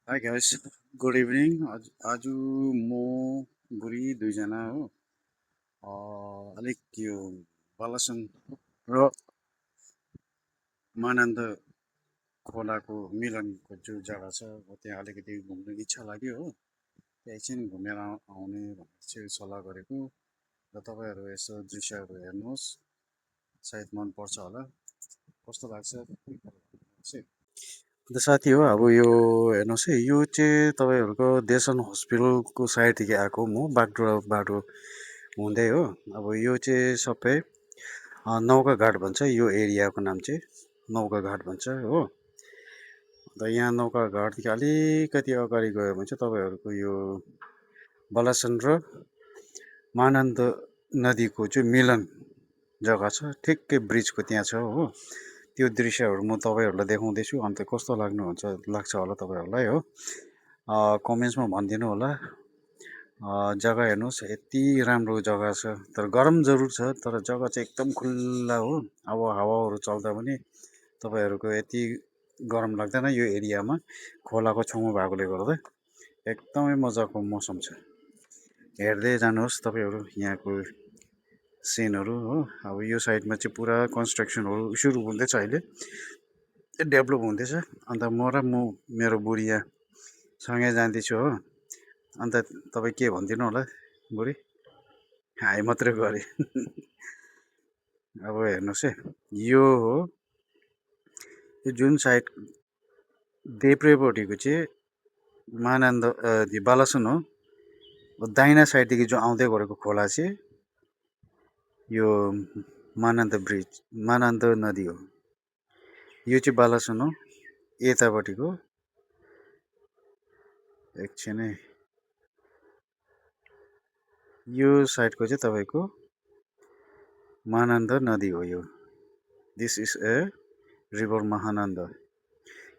High guys, good evening. आज म बुढी दुईजना हो अलिक यो बालासन र मानन्द खोलाको मिलनको जो जग्गा छ त्यहाँ अलिकति घुम्ने इच्छा लाग्यो हो। त्यहाँ एकछिन घुमेर आउने भनेर चाहिँ सल्लाह गरेको र तपाईँहरू यसो दृश्यहरू हेर्नुहोस्, सायद मनपर्छ होला। कस्तो लाग्छ चाहिँ अन्त साथी हो। अब यो हेर्नुहोस् है, यो चाहिँ तपाईँहरूको देसन हस्पिटलको साइडदेखि आएको म बागडोग्रा बाटो हुँदै हो। अब यो चाहिँ सबै नौका घाट भन्छ, यो एरियाको नाम चाहिँ नौका घाट भन्छ हो। अन्त यहाँ नौका घाटदेखि अलिकति अगाडि गयो भने चाहिँ तपाईँहरूको यो बलासन र महानन्द नदीको चाहिँ मिलन जग्गा छ, ठिक्कै ब्रिजको त्यहाँ छ हो। त्यो दृश्यहरू म तपाईँहरूलाई देखाउँदैछु, अन्त कस्तो लाग्छ होला तपाईँहरूलाई हो। कमेन्ट्समा भनिदिनु होला। जग्गा हेर्नुहोस्, यति राम्रो जग्गा छ, तर गरम जरुर छ, तर जग्गा चाहिँ एकदम खुल्ला हो। अब हावाहरू चल्दा पनि तपाईँहरूको यति गरम लाग्दैन यो एरियामा, खोलाको छेउमा भएकोले गर्दा एकदमै मजाको मौसम छ। हेर्दै जानुहोस् तपाईँहरू यहाँको सिनहरू हो। अब यो साइडमा चाहिँ पुरा कन्स्ट्रक्सनहरू सुरु हुँदैछ, अहिले डेभलप हुँदैछ। अन्त मेरो बुढी यहाँ सँगै जाँदैछु हो। अन्त तपाईँ के भनिदिनु होला बुढी? हाई मात्रै गरे। अब हेर्नुहोस् है, यो हो यो जुन साइड देब्रेपट्टिको चाहिँ महानन्द बालासन हो। दाहिना साइडदेखि जो आउँदै गरेको खोला चाहिँ यो महानन्द नदी हो। यो चाहिँ बालासन हो यतापट्टिको। एकछिन है, यो साइडको चाहिँ तपाईँको महानन्द नदी हो। यो this is a river Mahananda.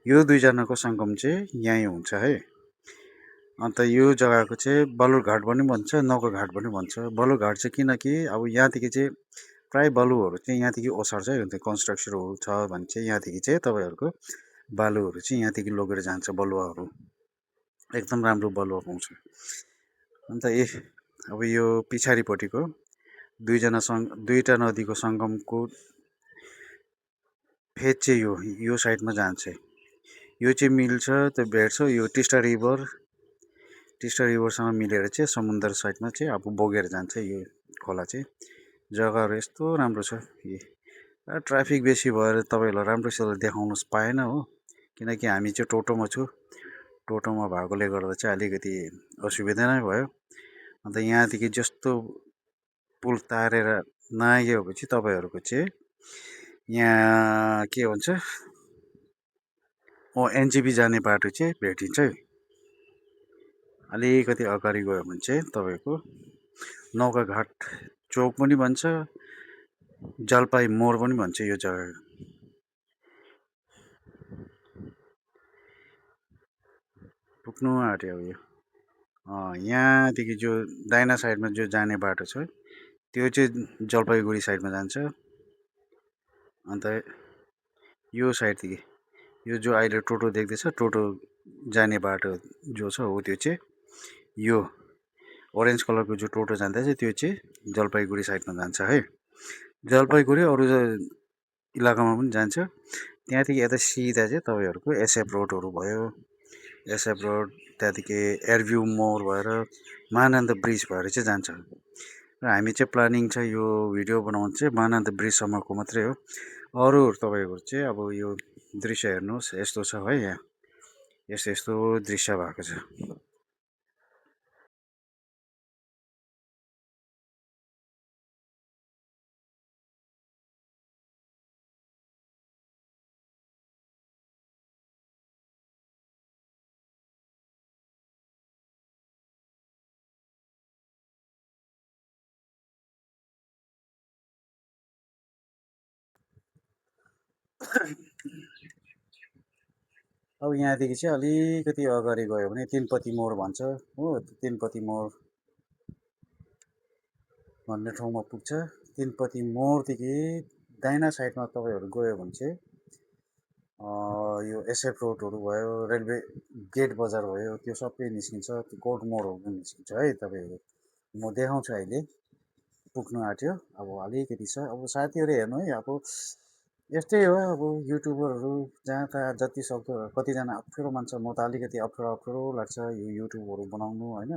यो दुईजनाको सङ्गम चाहिँ यहीँ हुन्छ है। अन्त यो जग्गाको चाहिँ बालुरघाट पनि भन्छ, नौका घाट पनि भन्छ। बालुरघाट चाहिँ किनकि अब यहाँदेखि चाहिँ प्राय बालुहरू चाहिँ यहाँदेखि ओसार्छ है। अन्त कन्स्ट्रक्सनहरू छ भने चाहिँ यहाँदेखि चाहिँ तपाईँहरूको बालुहरू चाहिँ यहाँदेखि लगेर जान्छ। बलुवाहरू एकदम राम्रो बलुवा पाउँछ। अन्त अब यो पछाडिपट्टिको दुईवटा नदीको सङ्गमको फेद चाहिँ यो साइडमा जान्छ। यो चाहिँ मिल्छ, त्यो भेट्छ यो टिस्टा रिभरसँग मिलेर चाहिँ समुद्र साइडमा चाहिँ अब बगेर जान्छ यो खोला चाहिँ। जग्गाहरू यस्तो राम्रो छ। ट्राफिक बेसी भएर तपाईँहरूलाई राम्रोसित देखाउनु पाएन हो, किनकि हामी चाहिँ टोटोमा छु। टोटोमा भएकोले गर्दा चाहिँ अलिकति असुविधा नै भयो। अन्त यहाँदेखि जस्तो पुल तारेर नआइगएपछि तपाईँहरूको चाहिँ यहाँ के भन्छ एनजेपी जाने बाटो चाहिँ भेटिन्छ है। अलिकति अगाडि गयो भने चाहिँ तपाईँको नौका घाट चौक पनि भन्छ, जलपाई मोड पनि भन्छ यो जग्गा। पुग्नु आँट्यो अब यो यहाँदेखि जो दाहिना साइडमा जो जाने बाटो छ त्यो चाहिँ जलपाइगुडी साइडमा जान्छ। अन्त यो साइडदेखि यो जो अहिले टोटो देख्दैछ, टोटो जाने बाटो जो छ हो त्यो चाहिँ यो ओरेन्ज कलरको जो टोटो जाँदैछ त्यो चाहिँ जलपाइगुडी साइडमा जान्छ है। जलपाइगुडी अरू इलाकामा पनि जान्छ। त्यहाँदेखि यता सिधा चाहिँ तपाईँहरूको एसएफ रोडहरू भयो। एसएफ रोड, त्यहाँदेखि एयरभ्यू मोड भएर महानन्द ब्रिज भएर चाहिँ जान्छ। र हामी चाहिँ प्लानिङ छ यो भिडियो बनाउनु चाहिँ महानन्द ब्रिजसम्मको मात्रै हो। अरूहरू तपाईँको चाहिँ अब यो दृश्य हेर्नुहोस्, यस्तो छ है। यहाँ यस्तो दृश्य भएको छ। अब यहाँदेखि चाहिँ अलिकति अगाडि गयो भने तिनपत्ती मोड भन्छ हो। तिनपत्ती मोड भन्ने ठाउँमा पुग्छ। तिनपत्ती मोडदेखि दाहिना साइडमा तपाईँहरू गयो भने चाहिँ यो एसएफ रोडहरू भयो, रेलवे गेट बजार भयो, त्यो सबै निस्किन्छ। त्यो कोर्ट मोडहरू पनि निस्किन्छ है तपाईँहरू। म देखाउँछु अहिले, पुग्नु आँट्यो। अब अलिकति छ, अब साथीहरू हेर्नु है। अब यस्तै हो, अब युट्युबरहरू जहाँ तहाँ जति सक्दो कतिजना अप्ठ्यारो मान्छ। म त अलिकति अप्ठ्यारो अप्ठ्यारो लाग्छ यो युट्युबहरू बनाउनु होइन।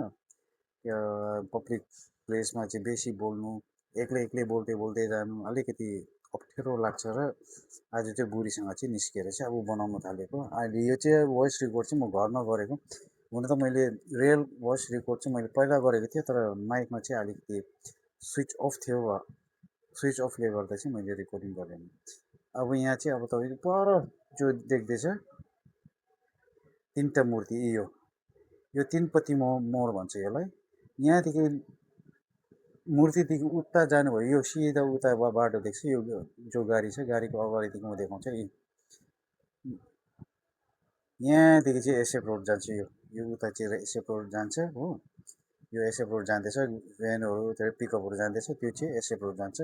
पब्लिक प्लेसमा चाहिँ बेसी बोल्नु, एक्लै एक्लै बोल्दै बोल्दै जानु अलिकति अप्ठ्यारो लाग्छ र आज चाहिँ बुढीसँग चाहिँ निस्किएर चाहिँ अब बनाउनु थालेको। अहिले यो चाहिँ भोइस रेकर्ड चाहिँ म घरमा गरेको। हुन त मैले रियल भोइस रेकर्ड चाहिँ मैले पहिला गरेको थिएँ, तर माइकमा चाहिँ अलिकति स्विच अफ थियो। स्विच अफले गर्दा चाहिँ मैले रेकर्डिङ गरेँ। अब यहाँ चाहिँ अब तपाईँको पर जो देख्दैछ तिनवटा मूर्ति, यो तिनपत्ती मोड भन्छ यसलाई। यहाँदेखि मूर्तिदेखि उता जानुभयो, यो सिधा उता बाटो देख्छ, यो जो गाडी छ गाडीको अगाडिदेखि म देखाउँछ। यहाँदेखि चाहिँ एसएफ रोड जान्छ। यो उता चाहिँ एसएफ रोड जान्छ हो। यो एसएफ रोड जाँदैछ, भ्यानहरू त्यो पिकअपहरू जाँदैछ, त्यो चाहिँ एसएफ रोड जान्छ।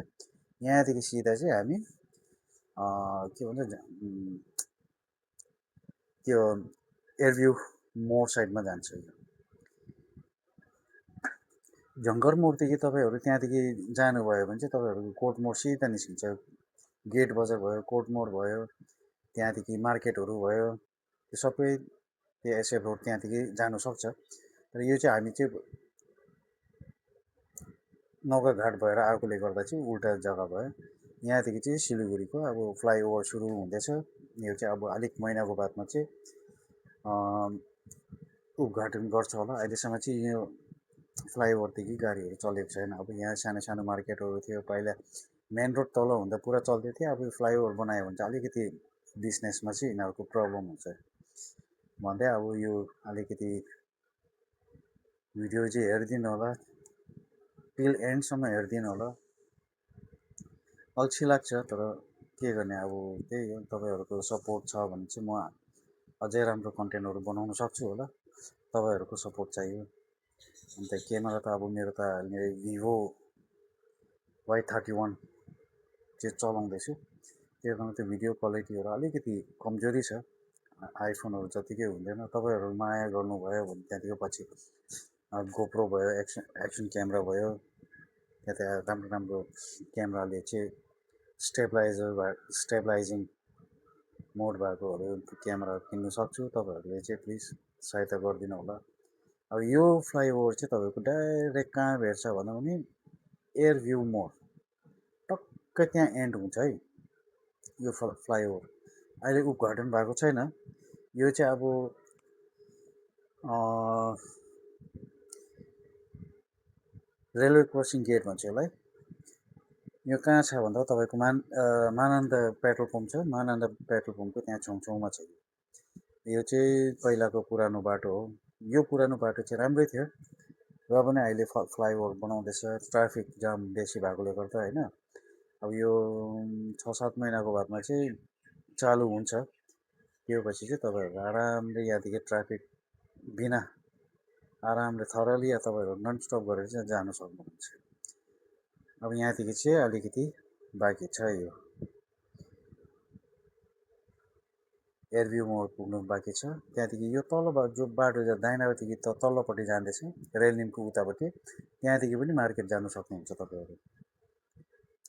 यहाँदेखि सिधा चाहिँ हामी के भन्छ त्यो एयरभ्यू मोड साइडमा जान्छ। जङ्गर मोडदेखि तपाईँहरू त्यहाँदेखि जानुभयो भने चाहिँ तपाईँहरूको कोर्ट मोड सिधा निस्किन्छ। गेट बजार भयो, कोर्ट मोड भयो, त्यहाँदेखि मार्केटहरू भयो, त्यो सबै त्यो एसएफ रोड त्यहाँदेखि जानु सक्छ। तर यो चाहिँ हामी चाहिँ नौकाघाट भएर आएकोले गर्दा चाहिँ उल्टा जग्गा भयो। यहाँदेखि चाहिँ सिलगढीको अब फ्लाइओभर सुरु हुँदैछ। यो चाहिँ अब अलिक महिनाको बादमा चाहिँ उद्घाटन गर्छ होला। अहिलेसम्म चाहिँ यो फ्लाइओभरदेखि गाडीहरू चलेको छैन। अब यहाँ सानो सानो मार्केटहरू थियो पहिला, मेन रोड तल हुँदा पुरा चल्दै थियो। अब यो फ्लाइओभर बनायो भने चाहिँ अलिकति बिजनेसमा चाहिँ यिनीहरूको प्रब्लम हुन्छ भन्दै अब यो अलिकति भिडियो चाहिँ हेरिदिनु होला, टिल एन्डसम्म हेरिदिनु होला। अल्छी लाग्छ तर के गर्ने, अब त्यही हो। तपाईँहरूको सपोर्ट छ भने चाहिँ म अझै राम्रो कन्टेन्टहरू बनाउन सक्छु होला। तपाईँहरूको सपोर्ट चाहियो। अन्त क्यामेरा त अब मेरो त भिभो Y31 चाहिँ चलाउँदैछु, त्यो कारण त्यो भिडियो क्वालिटीहरू अलिकति कमजोरी छ, आइफोनहरू जतिकै हुँदैन। तपाईँहरू माया गर्नुभयो भने त्यहाँदेखि पछि गोप्रो भयो, एक्सन क्यामेरा भयो, त्यता राम्रो राम्रो क्यामेराले चाहिँ स्टेबलाइजिङ मोड भएकोहरू क्यामेराहरू किन्नु सक्छु। तपाईँहरूले चाहिँ प्लिज सहायता गरिदिनु होला। अब यो फ्लाइओभर चाहिँ तपाईँको डाइरेक्ट कहाँ भेट्छ भन्दा पनि एयरभ्यू मोड टक्कै त्यहाँ एन्ड हुन्छ है यो फ्लाइओभर। अहिले उद्घाटन भएको छैन। यो चाहिँ अब रेलवे क्रसिङ गेट भन्छ यसलाई। यो कहाँ छ भन्दा तपाईँको मानन्द पेट्रोल पम्प छ, मानन्द पेट्रोल पम्पको त्यहाँ छेउछाउमा छ। यो चाहिँ पहिलाको पुरानो बाटो हो। यो पुरानो बाटो चाहिँ राम्रै थियो, र पनि अहिले फ्लाइओभर बनाउँदैछ, ट्राफिक जाम बेसी भएकोले गर्दा होइन। अब यो 6-7 महिनाको बादमा चाहिँ चालु हुन्छ। त्यो पछि चाहिँ तपाईँहरू आरामले यहाँदेखि ट्राफिक बिना आरामले थरली या तपाईँहरू नन स्टप गरेर चाहिँ जानु सक्नुहुन्छ। अब यहाँदेखि चाहिँ अलिकति बाँकी छ, यो एयरभ्यू मोड पुग्नु बाँकी छ। त्यहाँदेखि यो तल जो बाटो दाहिनापट्टि तल्लोपट्टि जाँदैछ रेलिङको उतापट्टि, त्यहाँदेखि पनि मार्केट जानु सक्नुहुन्छ तपाईँहरू।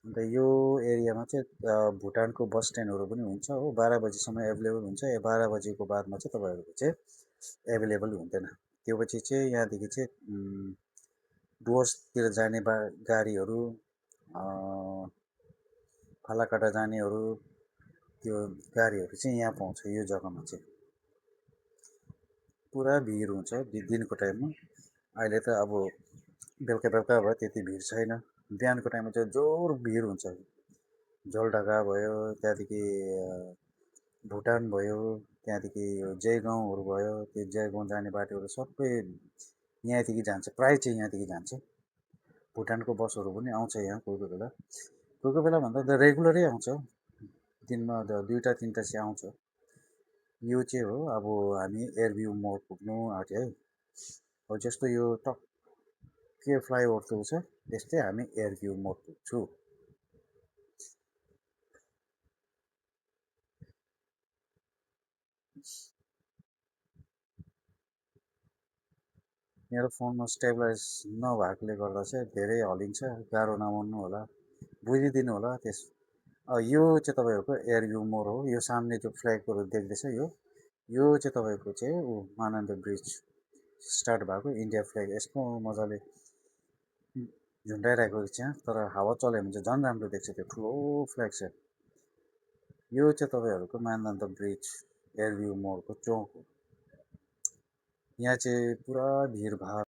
अन्त यो एरियामा चाहिँ भुटानको बस स्ट्यान्डहरू पनि हुन्छ हो। 12 बजीसम्म एभाइलेबल हुन्छ। 12 बजीको बादमा चाहिँ तपाईँहरूको चाहिँ एभाइलेबल हुँदैन। त्यो पछि चाहिँ यहाँदेखि चाहिँ डुवर्सतिर जाने गाडीहरू, फालाकाटा जानेहरू, त्यो गाडीहरू चाहिँ यहाँ पाउँछ। यो जग्गामा चाहिँ पुरा भिड हुन्छ दिनको टाइममा। अहिले त अब बेलुका बेलुका भयो, त्यति भिड छैन। बिहानको टाइममा चाहिँ जोर भिड हुन्छ। जलढका भयो, त्यहाँदेखि भुटान भयो, त्यहाँदेखि जयगाउँहरू भयो, त्यो जयगाउँ जाने बाटोहरू सबै यहाँदेखि जान्छ। प्रायः चाहिँ यहाँदेखि जान्छ। भुटानको बसहरू पनि आउँछ यहाँ कोही कोही बेला, कोही कोही बेला भन्दा त रेगुलरै आउँछ। दिनमा 2-3टा चाहिँ आउँछ। यो चाहिँ हो। अब हामी एयरभ्यू मोड पुग्नु आँट्यो है। अब जस्तो यो टक्कै फ्लाइओभर पुग्छ त्यस्तै हामी एयरभ्यू मोड पुग्छु। मेरो फोनमा स्टेबलाइज नभएकोले गर्दा चाहिँ धेरै हल्लिन्छ, गाह्रो नमान्नु होला, बुझिदिनु होला त्यस। यो चाहिँ तपाईँहरूको एयर भ्यू मोड हो। यो सामने जो फ्ल्यागहरू देख्दैछ यो चाहिँ तपाईँको चाहिँ महानन्द ब्रिज स्टार्ट भएको इन्डिया फ्ल्याग। यसको मजाले झुन्डाइरहेको छ, तर हावा चल्यो भने चाहिँ झन् राम्रो देख्छ, त्यो ठुलो फ्ल्याग छ। यो चाहिँ तपाईँहरूको महानन्द ब्रिज एयर भ्यू मोडको चौक हो। यहाँ चाहिँ पुरा भिडभाड